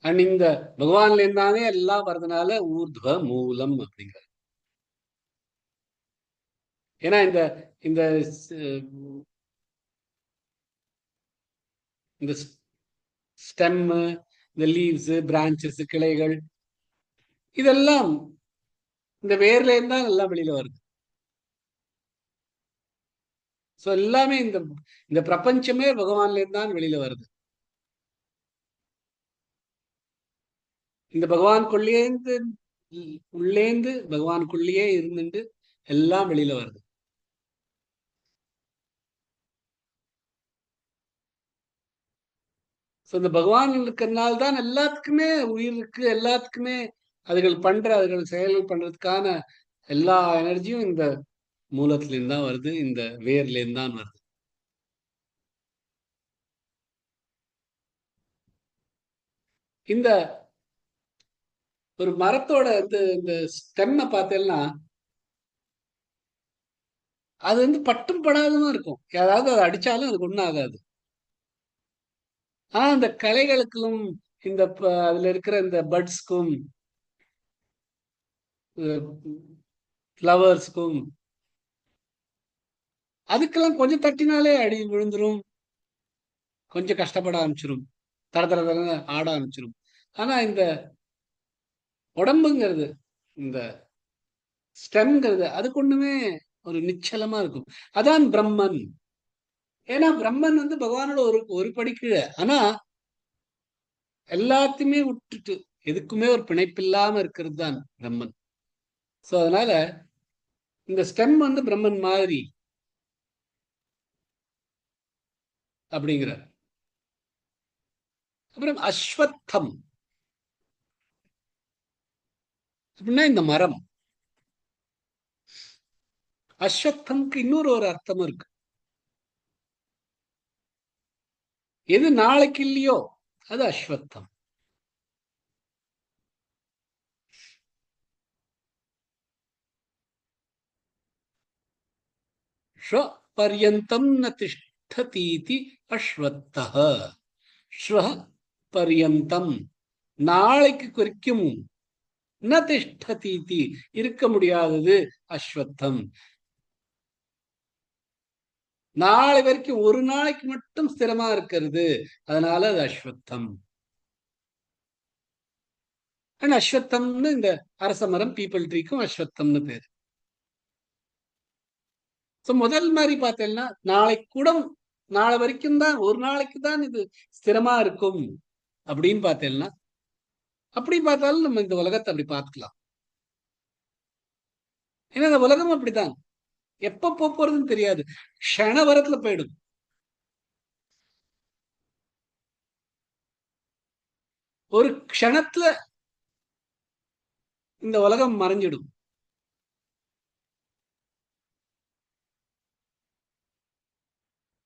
அண்ட் இந்த பகவான்ல இருந்தானே எல்லாம் வர்றதுனால ஊர்துவ மூலம் அப்படிங்கிறது. ஏன்னா இந்த இந்த இந்த ஸ்டெம், இந்த லீவ்ஸ், பிரான்சஸ், கிளைகள் இதெல்லாம் இந்த வேர்ல இருந்தா எல்லாம் வெளியில வருது. சோ எல்லாமே இந்த பிரபஞ்சமே பகவான்ல இருந்தான் வெளியில வருது. இந்த பகவானுக்குள்ளேந்து உள்ளேந்து பகவானுக்குள்ளேயே இருந்துட்டு எல்லாம் வெளியில வருது. சோ இந்த பகவான் இருக்கிறதுனால தான் எல்லாத்துக்குமே உயிர் இருக்கு, எல்லாத்துக்குமே அதுகள் செயல்கள் பண்றதுக்கான எல்லா எனர்ஜியும் இந்த மூலத்துல இருந்து தான் வருது, இந்த வேர்ல இருந்து தான் வருது. இந்த ஒரு மரத்தோட இந்த ஸ்டெம்மை பார்த்தேன்னா அது பட்டும் படாதமா இருக்கும். யாராவது அதை அடிச்சாலும் அதுக்கு ஒண்ணும் ஆகாது. ஆனா அந்த கலைகளுக்கும் அதுல இருக்கிற இந்த பட்ஸ்க்கும் ஃப்ளவர்ஸ்க்கும் அதுக்கெல்லாம் கொஞ்சம் தட்டினாலே அடி விழுந்துரும், கொஞ்சம் கஷ்டப்பட ஆரம்பிச்சிரும், தர தர தர ஆட ஆரம்பிச்சிரும். ஆனா இந்த உடம்புங்கிறது, இந்த ஸ்டெம்ங்கிறது அதுக்கு ஒண்ணுமே ஒரு நிச்சலமா இருக்கும். அதான் பிரம்மன். ஏன்னா பிரம்மன் வந்து பகவானோட ஒரு படி கீழே. ஆனா எல்லாத்தையுமே விட்டுட்டு எதுக்குமே ஒரு பிணைப்பில்லாம இருக்கிறது தான் பிரம்மன். சோ அதனால இந்த ஸ்டெம் வந்து பிரம்மன் மாதிரி அப்படிங்கிறார். அப்புறம் அஸ்வத்தம் அப்படின்னா இந்த மரம். அஸ்வத்தம்க்கு இன்னொரு ஒரு அர்த்தம் இருக்கு. எது நாளைக்கு இல்லையோ அது அஸ்வத்தம். ஸ்வ பர்யந்தம் ந திஷ்டதீதி அஸ்வத்தஹ. ஸ்வ பர்யந்தம் நாளைக்கு குறிக்கும், ந திஷ்டதீதி இருக்க முடியாதது அஸ்வத்தம். நாளை வரைக்கும் ஒரு நாளைக்கு மட்டும் ஸ்திரமா இருக்கிறது, அதனால அது அஸ்வத்தம். அஸ்வத்தம்னு இந்த அரச மரம் பீப்பிள் ட்ரீக்கும் அஸ்வத்தம்னு பேரு. முதல் மாதிரி பார்த்தேன்னா நாளைக்கு கூட, நாளை வரைக்கும் தான், ஒரு நாளைக்கு தான் இது ஸ்திரமா இருக்கும் அப்படின்னு பார்த்தேன்னா, அப்படி பார்த்தாலும் நம்ம இந்த உலகத்தை அப்படி பார்த்துக்கலாம். ஏன்னா இந்த உலகம் அப்படித்தான், எப்ப போறதுன்னு தெரியாது, க்ஷண வரத்துல போயிடும். ஒரு க்ஷணத்துல இந்த உலகம் மறைஞ்சிடும்.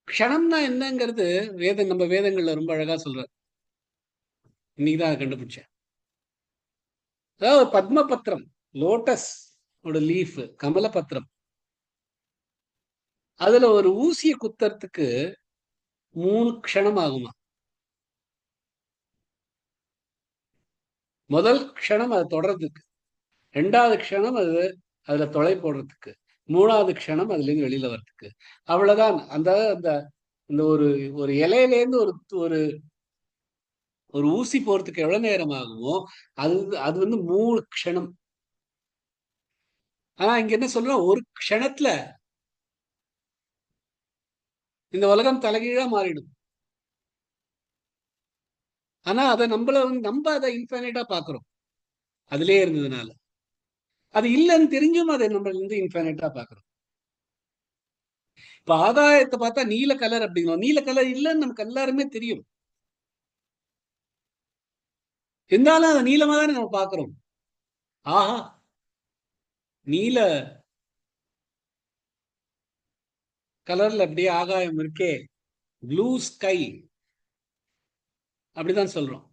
க்ஷணம்னா என்னங்கிறது நம்ம வேதங்கள்ல ரொம்ப அழகா சொல்றாரு. இன்னைக்குதான் கண்டுபிடிச்சேன். அதாவது பத்ம பத்திரம், லோட்டஸ் லீஃப், கமல பத்திரம், அதுல ஒரு ஊசிய குத்துறதுக்கு 3 க்ஷணம் ஆகுமா. முதல் க்ஷணம் அதை தொடர்றதுக்கு, 2வது க்ஷணம் அதுல தொலை போடுறதுக்கு, 3வது க்ஷணம் அதுல இருந்து வெளியில வர்றதுக்கு. அவ்வளவுதான். அந்த அந்த இந்த ஒரு இலையிலேருந்து ஒரு ஒரு ஊசி போறதுக்கு எவ்வளவு நேரம் ஆகுமோ அது அது வந்து 3 க்ஷணம். ஆனா இங்க என்ன சொல்றோம், ஒரு க்ஷணத்துல இந்த உலகம் தலைகீழா மாறிடும். ஆனா அதை நம்ம அதை இன்ஃபைனைட்டா பாக்குறோம் அதுலயே இருந்ததுனால. அது இல்லைன்னு தெரிஞ்சும் அதை நம்ம இன்ஃபைனைட்டா பாக்குறோம். இப்ப ஆகாயத்தை பார்த்தா நீல கலர் அப்படிங்கிறோம், நீல கலர் இல்லைன்னு நமக்கு எல்லாருமே தெரியும், இருந்தாலும் அதை நீளமா தானே நம்ம பாக்குறோம். ஆஹா, நீல கலர்ல அப்படியே ஆகாயம் இருக்கே, ப்ளூ ஸ்கை அப்படிதான் சொல்றோம்.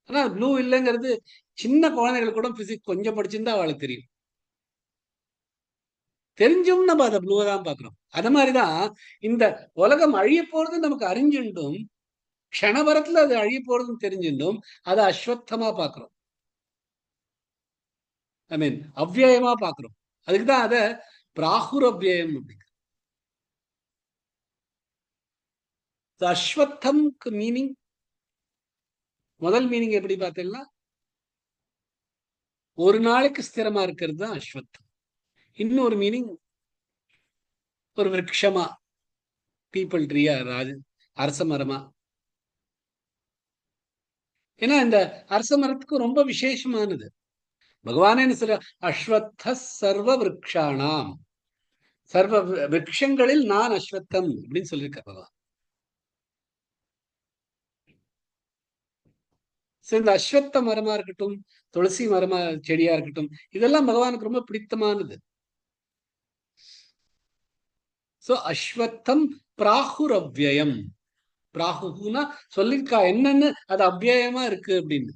ஆனா ப்ளூ இல்லைங்கிறது சின்ன குழந்தைகள் கூட பிசிக்ஸ் கொஞ்சம் படிச்சிருந்தா அவளுக்கு தெரியும். தெரிஞ்சும் நம்ம அதை ப்ளூவை தான் பாக்குறோம். அது மாதிரிதான் இந்த உலகம் அழிய போறது நமக்கு அறிஞ்சுண்டும், க்ஷணபரத்துல அது அழிய போறதுன்னு தெரிஞ்சுட்டும் அதை அஸ்வத்தமா பாக்குறோம். ஐ மீன் அவ்வியயமா பாக்குறோம். அதுக்குதான் அத பிராகுரவ்யயம் அப்படிங்க. அஸ்வத்தம்க்கு மீனிங், முதல் மீனிங் எப்படி பார்த்தீங்கன்னா ஒரு நாளைக்கு ஸ்திரமா இருக்கிறது தான் அஸ்வத்தம். இன்னொரு மீனிங் ஒரு விருட்சமா, பீப்பிள் ட்ரீயா, அரச மரமா. ஏன்னா இந்த அரச மரத்துக்கு ரொம்ப விசேஷமானது. பகவானே என்ன சொல்ற, அஸ்வத்த சர்வ விருட்சாணாம், சர்வ விருட்சங்களில் நான் அஸ்வத்தம் அப்படின்னு சொல்லியிருக்க பகவான். இந்த அஸ்வத்த மரமா இருக்கட்டும், துளசி மரமா செடியா இருக்கட்டும், இதெல்லாம் பகவானுக்கு ரொம்ப பிடித்தமானது. சோ அஸ்வத்தம் பிராகுரவ்யயம். பிராகுனா சொல்லிருக்கா என்னன்னு, அது அவ்வியயமா இருக்கு அப்படின்னு.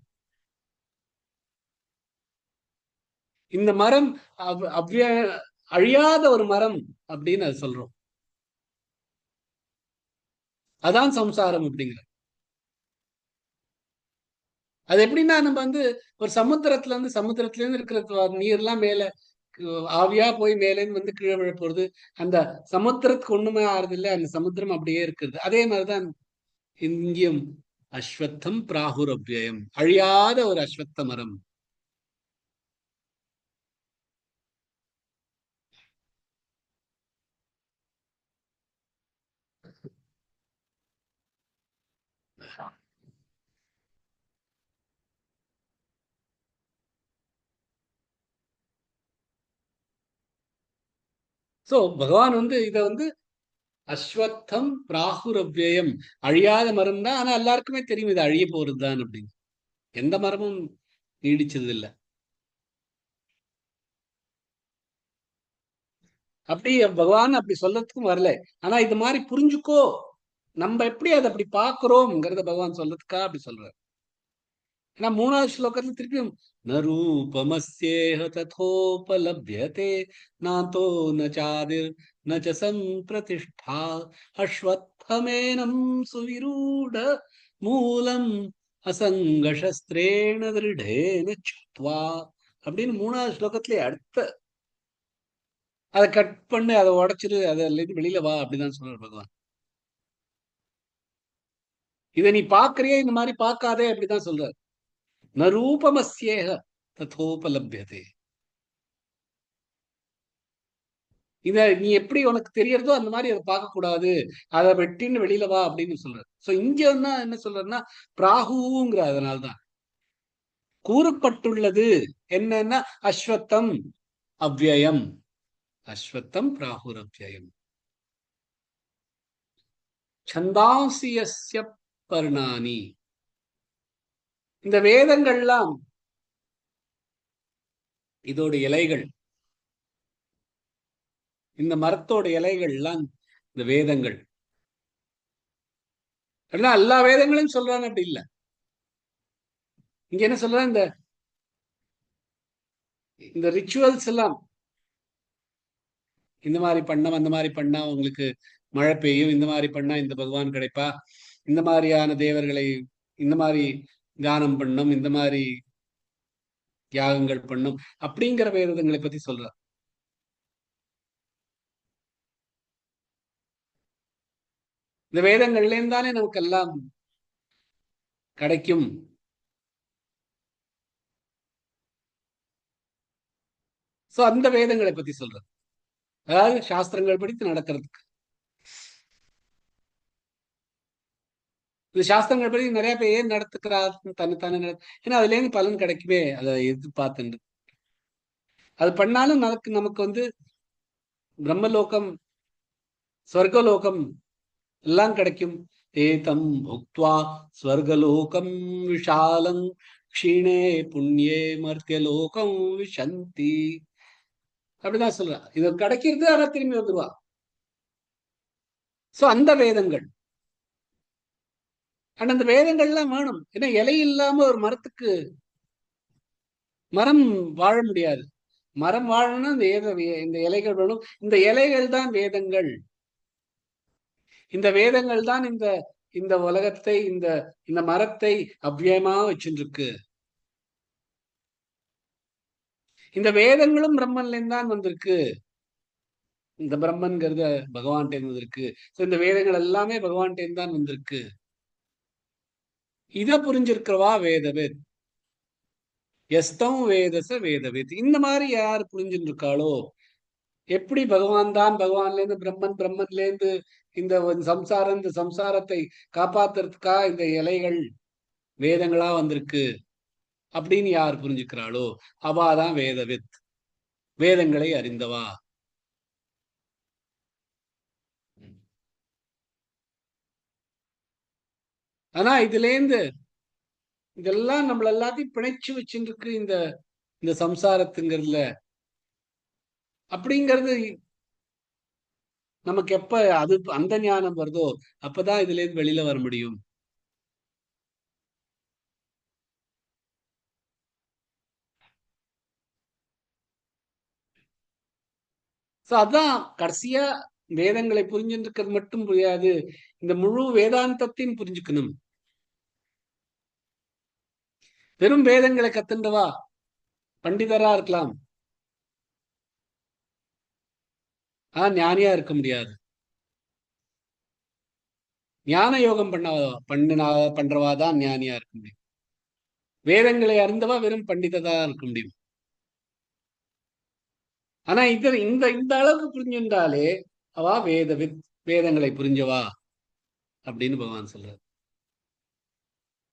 இந்த மரம் அழியாத ஒரு மரம் அப்படின்னு அது சொல்றோம். அதான் சம்சாரம் அப்படிங்கிற. அது எப்படின்னா நம்ம ஒரு சமுத்திரத்துல இருந்து இருக்கிற நீர்லாம் மேல ஆவியா போய் மேலேன்னு கீழே விழ போறது. அந்த சமுத்திரத்துக்கு ஒண்ணுமே ஆறுது இல்ல, அந்த சமுத்திரம் அப்படியே இருக்குது. அதே மாதிரிதான் இங்கேயும் அஸ்வத்தம் பிராகுரவ்யயம், அழியாத ஒரு அஸ்வத்த மரம். சோ பகவான் இத அஸ்வத்தம் பிராகுரவ்யயம், அழியாத மரம் தான். ஆனா எல்லாருக்குமே தெரியும் இது அழிய போறதுதான் அப்படின்னு. எந்த மரமும் நீடிச்சது இல்லை. அப்படி பகவான் அப்படி சொல்லறதுக்கும் வரல. ஆனா இது மாதிரி புரிஞ்சுக்கோ, நம்ம எப்படி அதை அப்படி பாக்குறோம்ங்கிறத பகவான் சொல்றதுக்கா அப்படி சொல்றாரு. ஏன்னா 3வது ஸ்லோகத்துல திருப்பியும் நரூபமஸ்யேஹ ததோபலப்யதே நாதோ நச்சாதிர் நச்ச சம்பிரதிஷ்டா அஸ்வத்தமேனம் சுவிரூட மூலம் அசங்கசஸ்திரேண திருடேன சித்வா அப்படின்னு 3வது ஸ்லோகத்திலே அடுத்த அதை கட் பண்ணு, அதை உடைச்சிரு, அதுல இருந்து வெளியில வா அப்படிதான் சொல்றாரு பகவான். இதை நீ பாக்குறியே, இந்த மாதிரி பார்க்காதே அப்படிதான் சொல்றாரு. நரூபமஸ்யேஹ ததோபலப்யதே. இத நீ எப்படி உனக்கு தெரியறதோ அந்த மாதிரி அதை பார்க்க கூடாது, அதை வெட்டின்னு வெளியில வா அப்படின்னு சொல்றாரு. சோ இங்க என்ன சொல்றாருன்னா பிராகுங்கிற, அதனால்தான் கூறப்பட்டுள்ளது என்னன்னா அஸ்வத்தம் அவ்யயம், அஸ்வத்தம் பிராகுர் அவ்யயம். சந்தாசியஸ்ய பர்ணானி, இந்த வேதங்கள்லாம் இதோட இலைகள், இந்த மரத்தோட இலைகள்லாம் இந்த வேதங்கள். எல்லா வேதங்களையும் சொல்றாங்க அப்படி இல்ல. இங்க என்ன சொல்றாங்க, இந்த ரிச்சுவல்ஸ் எல்லாம் இந்த மாதிரி பண்ண, அந்த மாதிரி பண்ணா உங்களுக்கு மழை பெய்யும், இந்த மாதிரி பண்ணா இந்த பகவான் கிடைப்பா, இந்த மாதிரியான தேவர்களை இந்த மாதிரி தியானம் பண்ணும், இந்த மாதிரி தியாகங்கள் பண்ணும் அப்படிங்கிற வேதங்களை பத்தி சொல்றார். இந்த வேதங்கள்ல இருந்தானே நமக்கு எல்லாம் கிடைக்கும். சோ அந்த வேதங்களை பத்தி சொல்றது, அதாவது சாஸ்திரங்கள் படித்து நடக்கிறதுக்கு. இந்த சாஸ்திரங்கள் படி நிறைய பேர் ஏன் நடத்துக்கிறா, தன்னைத்தானே ஏன்னா அதுல இருந்து பலன் கிடைக்குமே, அதை எதிர்பார்த்து அது பண்ணாலும் நமக்கு பிரம்மலோகம் ஸ்வர்கலோகம் எல்லாம் கிடைக்கும். ஏதம் புக்த்வா ஸ்வர்கலோகம் விஷாலம் க்ஷீணே புண்ணியே மர்த்தியலோகம் விஷந்தி அப்படிதான் சொல்றா. இது கிடைக்கிறது, ஆனா திரும்பி வந்துருவா. சோ அந்த வேதங்கள், ஆனா அந்த வேதங்கள்லாம் வேணும். ஏன்னா இலை இல்லாம ஒரு மரத்துக்கு மரம் வாழ முடியாது. மரம் வாழணும்னா இந்த இலைகள் வேணும். இந்த இலைகள் தான் வேதங்கள். இந்த வேதங்கள் தான் இந்த இந்த உலகத்தை, இந்த இந்த மரத்தை அவ்வியமா வச்சுருக்கு. இந்த வேதங்களும் பிரம்மன்ல தான் வந்திருக்கு. இந்த பிரம்மன்கிறது பகவான்கிட்ட வந்திருக்கு. இந்த வேதங்கள் எல்லாமே பகவான்கிட்ட தான் வந்திருக்கு. இத புரிஞ்சிருக்கிறவா வேதவேத். எஸ்தம் வேதச வேதவேத். இந்த மாதிரி யார் புரிஞ்சுட்டு இருக்காளோ, எப்படி பகவான் தான் பகவான்ல இருந்து பிரம்மன், பிரம்மன்ல இருந்து இந்த சம்சாரம், இந்த சம்சாரத்தை காப்பாத்துறதுக்கா இந்த இலைகள் வேதங்களா வந்திருக்கு அப்படின்னு யார் புரிஞ்சுக்கிறாளோ அவாதான் வேதவித், வேதங்களை அறிந்தவா. ஆனா இதுல இருந்து இதெல்லாம் நம்மள எல்லாத்தையும் பிணைச்சு வச்சுட்டு இருக்கு இந்த இந்த சம்சாரத்துங்கிறதுல. அப்படிங்கிறது நமக்கு எப்ப அது அந்த ஞானம் வருதோ அப்பதான் இதுல இருந்து வெளியில வர முடியும். சோ அதான் கடைசியா வேதங்களை புரிஞ்சுட்டு இருக்கிறது மட்டும் புரியாது, இந்த முழு வேதாந்தத்தையும் புரிஞ்சுக்கணும். வெறும் வேதங்களை கத்துண்டவா பண்டிதரா இருக்கலாம், ஞானியா இருக்க முடியாது. ஞான யோகம் பண்றவாதான் ஞானியா இருக்க முடியும். வேதங்களை அறிந்தவா வெறும் பண்டிதரா இருக்க முடியும். ஆனா இந்த இந்த அளவுக்கு புரிஞ்சுட்டாலே அவா வேதங்களை புரிஞ்சவா அப்படின்னு பகவான் சொல்றாரு.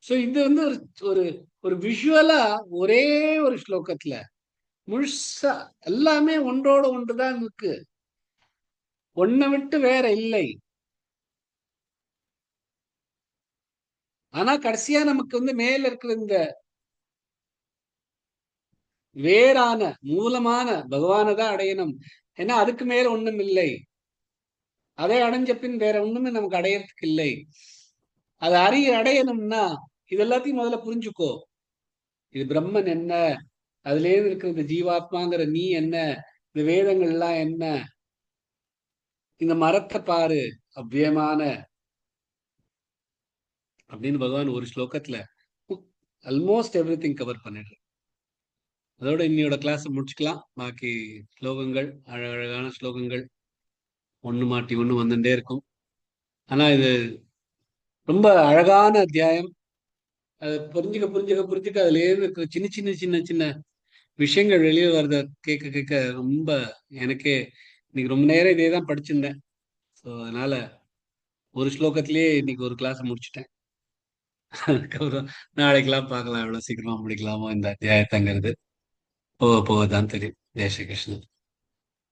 சோ இது வந்து ஒரு ஒரு விஷுவலா ஒரே ஒரு ஸ்லோகத்துல முழுசா எல்லாமே ஒன்றோட ஒன்றுதான் இருக்கு, ஒன்னை விட்டு வேற இல்லை. ஆனா கடைசியா நமக்கு வந்து மேல இருக்கிற இந்த வேறான மூலமான பகவானை தான் அடையணும். ஏன்னா அதுக்கு மேல ஒண்ணும் இல்லை. அதை அடைஞ்ச பின் வேற ஒண்ணுமே நமக்கு அடையறதுக்கு இல்லை. அதை அடையணும்னா இது எல்லாத்தையும் முதல்ல புரிஞ்சுக்கோ. இது பிரம்மன் என்ன, அதுல இருக்கிற இந்த ஜீவாத்மாங்கிற நீ என்ன, இந்த வேதங்கள் எல்லாம் என்ன, இந்த மரத்தை பாரு அவ்வியமான அப்படின்னு பகவான் ஒரு ஸ்லோகத்துல ஆல்மோஸ்ட் எவ்ரி திங் கவர் பண்ணிடுற. அதோட இன்னையோட கிளாஸ் முடிச்சுக்கலாம். பாக்கி ஸ்லோகங்கள் அழகழகான ஸ்லோகங்கள் ஒண்ணு மாட்டி ஒண்ணு வந்துட்டே இருக்கும். ஆனா இது ரொம்ப அழகான அத்தியாயம். அது புரிஞ்சுக்க புரிஞ்சுக்க புரிஞ்சுக்க அதுல இருக்கிற சின்ன சின்ன சின்ன சின்ன விஷயங்கள் வெளியே வர்றத கேட்க கேட்க ரொம்ப எனக்கே இன்னைக்கு ரொம்ப நேரம் இதே தான் படிச்சிருந்தேன். ஸோ அதனால ஒரு ஸ்லோகத்திலேயே இன்னைக்கு ஒரு கிளாஸ் முடிச்சுட்டேன். அதுக்கப்புறம் நாளைக்கெல்லாம் பார்க்கலாம் எவ்வளவு சீக்கிரமா முடிக்கலாமோ இந்த அத்தியாயத்தங்கிறது போக போக தான் தெரியும். ஜெய் ஸ்ரீ கிருஷ்ணன்.